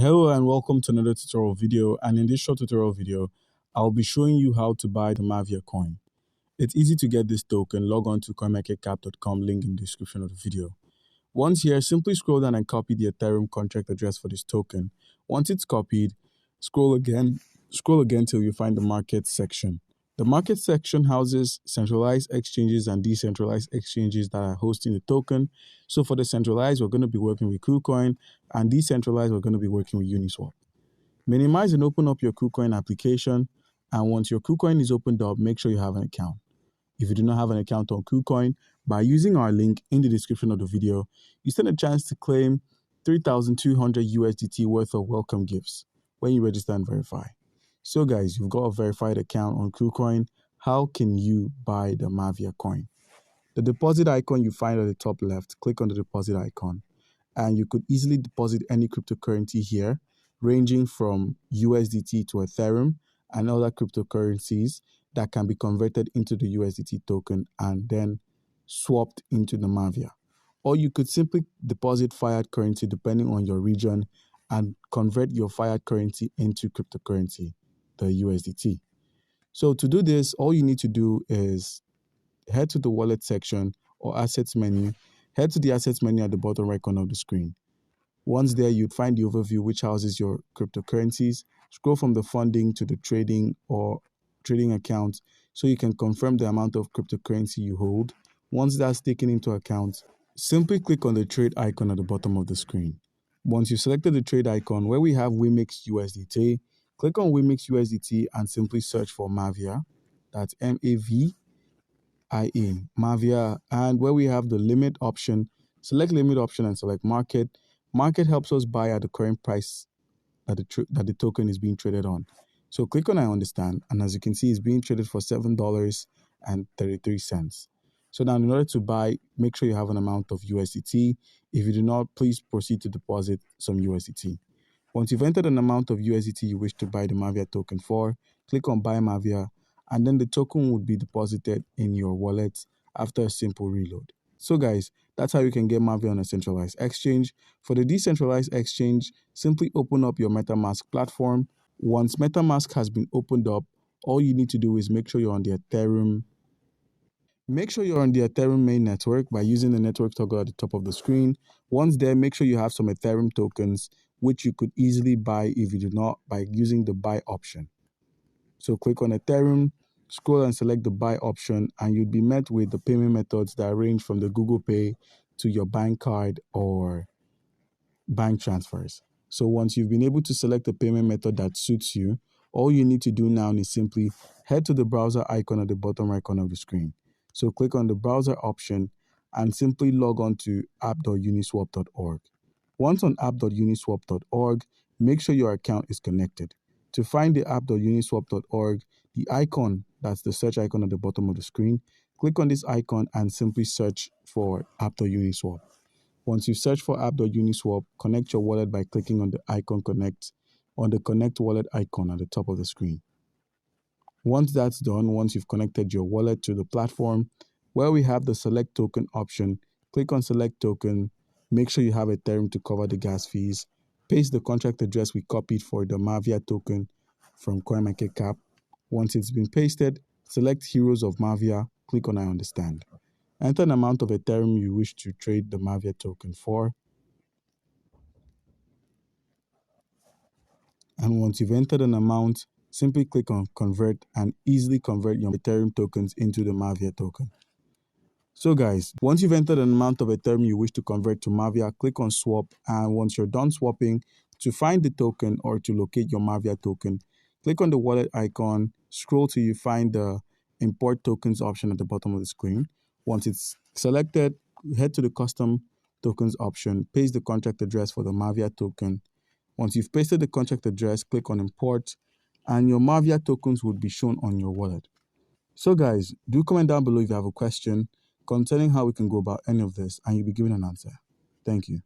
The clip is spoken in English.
Hello and welcome to another tutorial video, and in this short tutorial video I'll be showing you how to buy the Mavia coin. It's easy to get this token. Log on to coinmarketcap.com, link in the description of the video. Once here, simply scroll down and copy the Ethereum contract address for this token. Once it's copied, scroll again till you find the market section. The market section houses centralized exchanges and decentralized exchanges that are hosting the token. So for the centralized, we're going to be working with KuCoin, and decentralized, we're going to be working with Uniswap. Minimize and open up your KuCoin application, and once your KuCoin is opened up, make sure you have an account. If you do not have an account on KuCoin, by using our link in the description of the video, you stand a chance to claim 3,200 USDT worth of welcome gifts when you register and verify. So guys, you've got a verified account on KuCoin. How can you buy the Mavia coin? The deposit icon you find at the top left, click on the deposit icon, and you could easily deposit any cryptocurrency here, ranging from USDT to Ethereum and other cryptocurrencies that can be converted into the USDT token and then swapped into the Mavia. Or you could simply deposit fiat currency depending on your region and convert your fiat currency into cryptocurrency, the USDT. So to do this, all you need to do is head to the wallet section or assets menu. Head to the assets menu at the bottom right corner of the screen. Once there, you'd find the overview which houses your cryptocurrencies. Scroll from the funding to the trading or trading account so you can confirm the amount of cryptocurrency you hold. Once that's taken into account, simply click on the trade icon at the bottom of the screen. Once you've selected the trade icon, where we have Wimix USDT, click on Wimix USDT and simply search for Mavia. That's Mavia, Mavia. And where we have the limit option, select limit option and select market. Market helps us buy at the current price that the token is being traded on. So click on I understand, and as you can see, it's being traded for $7.33. So now in order to buy, make sure you have an amount of USDT. If you do not, please proceed to deposit some USDT. Once you've entered an amount of USDT you wish to buy the Mavia token for, click on buy Mavia, and then the token would be deposited in your wallet after a simple reload. So guys, that's how you can get Mavia on a centralized exchange. For the decentralized exchange, simply open up your MetaMask platform. Once MetaMask has been opened up, all you need to do is make sure you're on the Ethereum. Make sure you're on the Ethereum main network by using the network toggle at the top of the screen. Once there, make sure you have some Ethereum tokens, which you could easily buy if you do not by using the buy option. So click on Ethereum, scroll and select the buy option, and you'd be met with the payment methods that range from the Google Pay to your bank card or bank transfers. So once you've been able to select a payment method that suits you, all you need to do now is simply head to the browser icon at the bottom right corner of the screen. So click on the browser option and simply log on to app.uniswap.org. Once on app.uniswap.org, make sure your account is connected. To find the app.uniswap.org, the icon, that's the search icon at the bottom of the screen, click on this icon and simply search for app.uniswap. Once you search for app.uniswap, connect your wallet by clicking on the icon connect on the connect wallet icon at the top of the screen. Once that's done, once you've connected your wallet to the platform, where we have the select token option, click on select token. Make sure you have Ethereum to cover the gas fees. Paste the contract address we copied for the Mavia token from CoinMarketCap. Once it's been pasted, select Heroes of Mavia, click on I understand. Enter an amount of Ethereum you wish to trade the Mavia token for. And once you've entered an amount, simply click on convert and easily convert your Ethereum tokens into the Mavia token. So guys, once you've entered an amount of Ethereum you wish to convert to Mavia, click on swap, and once you're done swapping, to find the token or to locate your Mavia token, click on the wallet icon, scroll till you find the import tokens option at the bottom of the screen. Once it's selected, head to the custom tokens option, paste the contract address for the Mavia token. Once you've pasted the contract address, click on import, and your Mavia tokens would be shown on your wallet. So guys, do comment down below if you have a question concerning how we can go about any of this, and you'll be given an answer. Thank you.